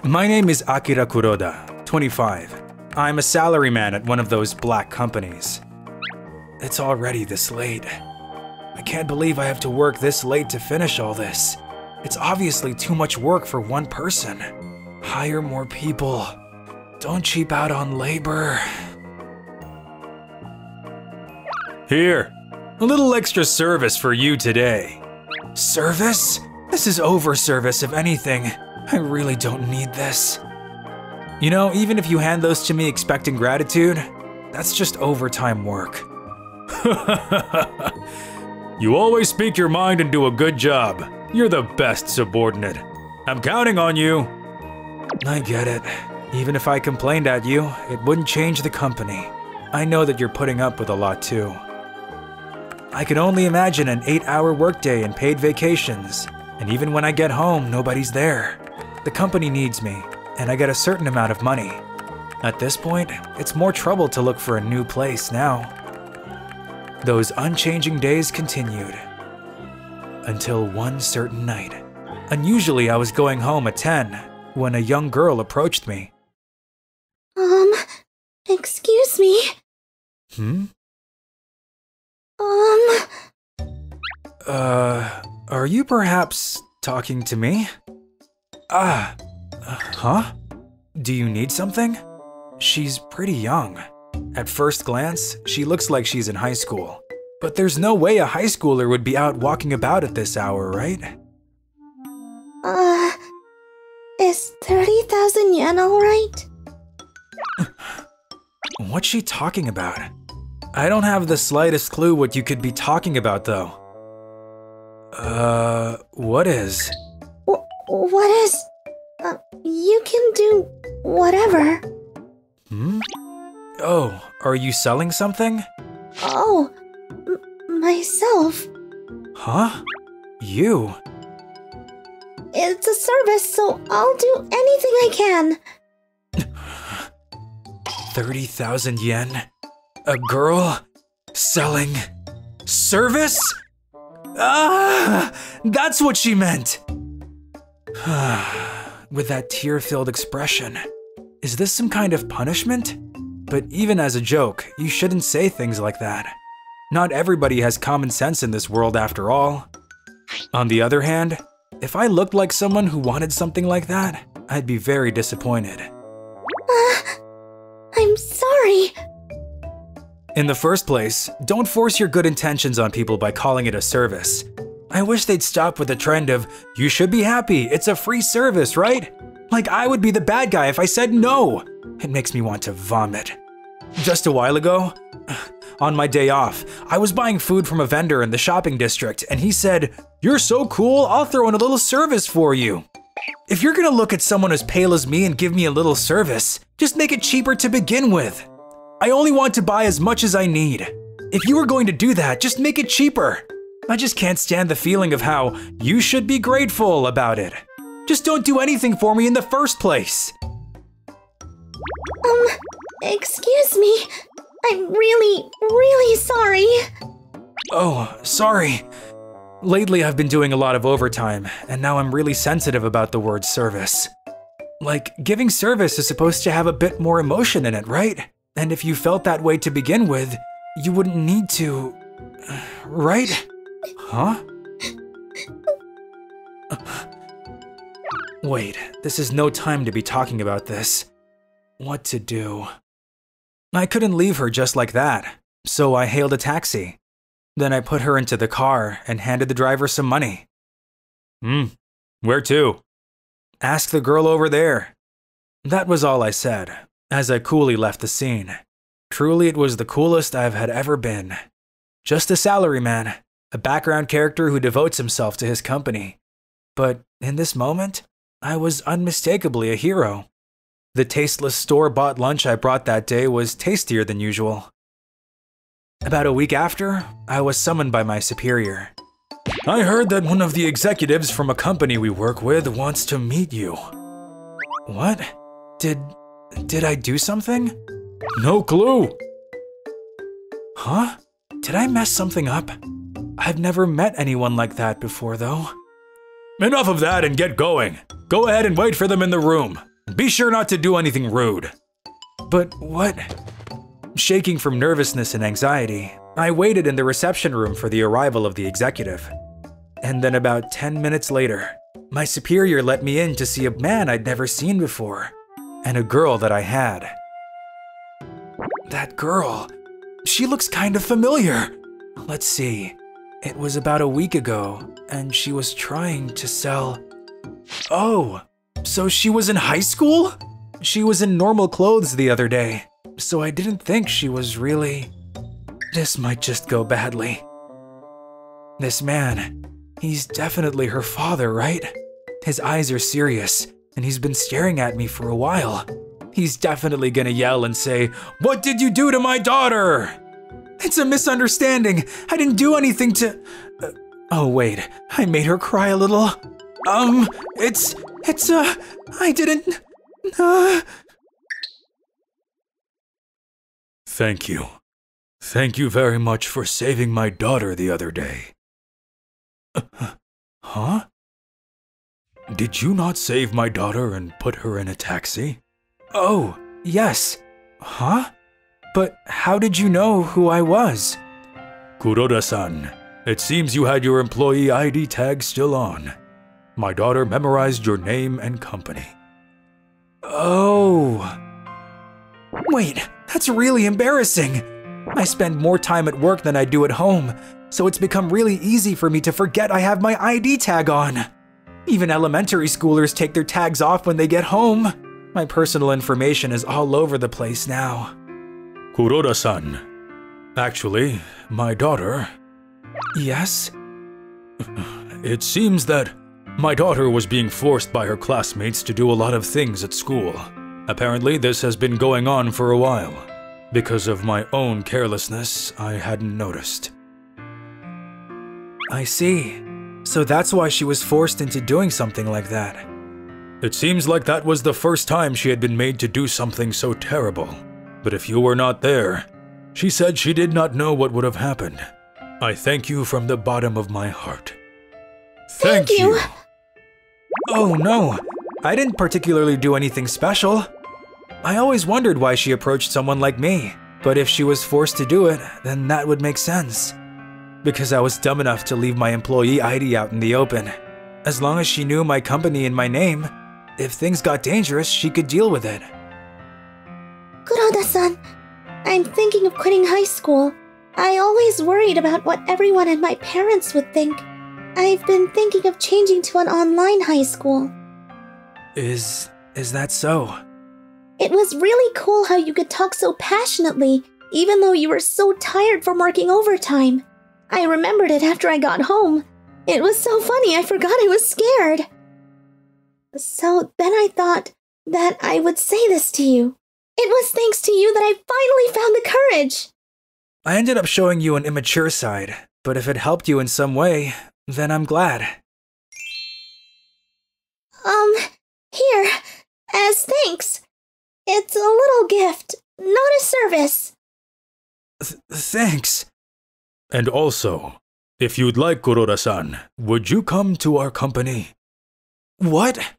My name is Akira Kuroda, 25. I'm a salaryman at one of those black companies. It's already this late. I can't believe I have to work this late to finish all this. It's obviously too much work for one person. Hire more people. Don't cheap out on labor. Here, a little extra service for you today. Service? This is over-service, if anything. I really don't need this. You know, even if you hand those to me expecting gratitude, that's just overtime work. You always speak your mind and do a good job. You're the best subordinate. I'm counting on you. I get it. Even if I complained at you, it wouldn't change the company. I know that you're putting up with a lot too. I can only imagine an 8-hour workday and paid vacations. And even when I get home, nobody's there. The company needs me, and I get a certain amount of money. At this point, it's more trouble to look for a new place now. Those unchanging days continued. Until one certain night. Unusually, I was going home at 10 when a young girl approached me. Excuse me? Are you perhaps talking to me? Huh? Do you need something? She's pretty young. At first glance, she looks like she's in high school. But there's no way a high schooler would be out walking about at this hour, right? Is 30,000 yen alright? What's she talking about? I don't have the slightest clue what you could be talking about, though. What is? What is? You can do whatever. Oh, are you selling something? Oh, myself. Huh? You? It's a service, so I'll do anything I can. 30,000 yen? A girl selling service? That's what she meant! With that tear-filled expression. Is this some kind of punishment? But even as a joke, you shouldn't say things like that. Not everybody has common sense in this world after all. On the other hand, if I looked like someone who wanted something like that, I'd be very disappointed. I'm sorry. In the first place, don't force your good intentions on people by calling it a service. I wish they'd stop with the trend of, you should be happy, it's a free service, right? Like I would be the bad guy if I said no. It makes me want to vomit. Just a while ago, on my day off, I was buying food from a vendor in the shopping district and he said, "You're so cool, I'll throw in a little service for you." If you're gonna look at someone as pale as me and give me a little service, just make it cheaper to begin with. I only want to buy as much as I need. If you were going to do that, just make it cheaper. I just can't stand the feeling of how you should be grateful about it. Just don't do anything for me in the first place. Excuse me. I'm really sorry. Oh, sorry. Lately I've been doing a lot of overtime, and now I'm really sensitive about the word service. Like, giving service is supposed to have a bit more emotion in it, right? And if you felt that way to begin with, you wouldn't need to… right? Huh? Wait, this is no time to be talking about this. What to do? I couldn't leave her just like that, so I hailed a taxi. Then I put her into the car and handed the driver some money. Where to? Ask the girl over there. That was all I said, as I coolly left the scene. Truly, it was the coolest I've had ever been. Just a salaryman, a background character who devotes himself to his company. But in this moment, I was unmistakably a hero. The tasteless store-bought lunch I brought that day was tastier than usual. About a week after, I was summoned by my superior. I heard that one of the executives from a company we work with wants to meet you. What? Did I do something? No clue. Huh? Did I mess something up? I've never met anyone like that before, though. Enough of that and get going. Go ahead and wait for them in the room. Be sure not to do anything rude. But what? Shaking from nervousness and anxiety, I waited in the reception room for the arrival of the executive. And then about 10 minutes later, my superior let me in to see a man I'd never seen before, and a girl that I had. That girl, she looks kind of familiar. Let's see, it was about a week ago, and she was trying to sell… Oh, so she was in high school? She was in normal clothes the other day, so I didn't think she was really… This might just go badly. This man, he's definitely her father, right? His eyes are serious, and he's been staring at me for a while. He's definitely gonna yell and say, "What did you do to my daughter?" It's a misunderstanding. I didn't do anything to… oh wait, I made her cry a little. I didn't… Thank you. Thank you very much for saving my daughter the other day. Huh? Did you not save my daughter and put her in a taxi? Oh, yes. Huh? But how did you know who I was? Kuroda-san, it seems you had your employee ID tag still on. My daughter memorized your name and company. Oh. Wait, that's really embarrassing. I spend more time at work than I do at home, so it's become really easy for me to forget I have my ID tag on. Even elementary schoolers take their tags off when they get home. My personal information is all over the place now. Kuroda-san, actually, my daughter… Yes? It seems that my daughter was being forced by her classmates to do a lot of things at school. Apparently, this has been going on for a while. Because of my own carelessness, I hadn't noticed. I see. So that's why she was forced into doing something like that. It seems like that was the first time she had been made to do something so terrible. But if you were not there, she said she did not know what would have happened. I thank you from the bottom of my heart. Thank you! Oh no, I didn't particularly do anything special. I always wondered why she approached someone like me, but if she was forced to do it, then that would make sense. Because I was dumb enough to leave my employee ID out in the open. As long as she knew my company and my name, if things got dangerous, she could deal with it. Kuroda-san, I'm thinking of quitting high school. I always worried about what everyone and my parents would think. I've been thinking of changing to an online high school. Is that so? It was really cool how you could talk so passionately, even though you were so tired from working overtime. I remembered it after I got home. It was so funny, I forgot I was scared. So then I thought that I would say this to you. It was thanks to you that I finally found the courage. I ended up showing you an immature side, but if it helped you in some way, then I'm glad. Here, as thanks. It's a little gift, not a service. Thanks. And also, if you'd like, Kuroda-san, would you come to our company? What?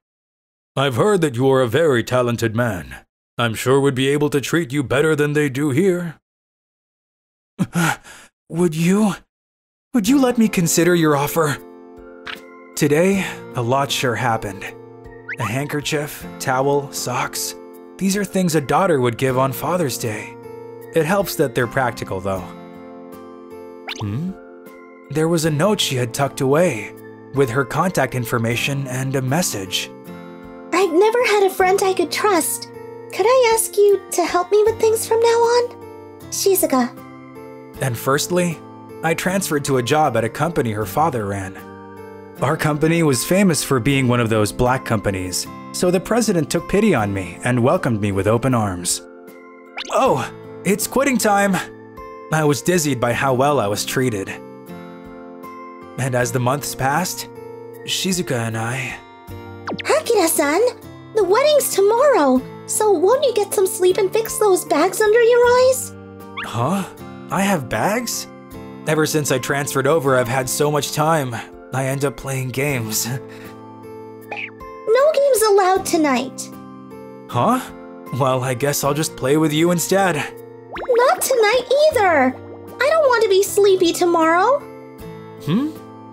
I've heard that you are a very talented man. I'm sure we'd be able to treat you better than they do here. Would you let me consider your offer? Today, a lot sure happened. A handkerchief, towel, socks. These are things a daughter would give on Father's Day. It helps that they're practical, though. There was a note she had tucked away, with her contact information and a message. I've never had a friend I could trust. Could I ask you to help me with things from now on? Shizuka. And firstly, I transferred to a job at a company her father ran. Our company was famous for being one of those black companies, so the president took pity on me and welcomed me with open arms. Oh, it's quitting time! I was dizzied by how well I was treated. And as the months passed, Shizuka and I… Akira-san, the wedding's tomorrow, so won't you get some sleep and fix those bags under your eyes? Huh? I have bags? Ever since I transferred over, I've had so much time. I end up playing games. No games allowed tonight. Huh? Well, I guess I'll just play with you instead. Not tonight either! I don't want to be sleepy tomorrow.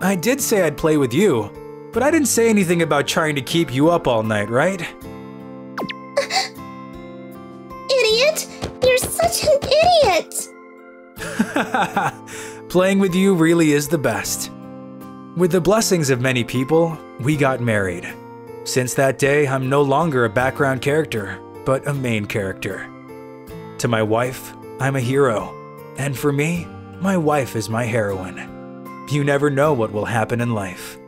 I did say I'd play with you, but I didn't say anything about trying to keep you up all night, right? Idiot! You're such an idiot! Playing with you really is the best. With the blessings of many people, we got married. Since that day, I'm no longer a background character, but a main character. To my wife, I'm a hero. And for me, my wife is my heroine. You never know what will happen in life.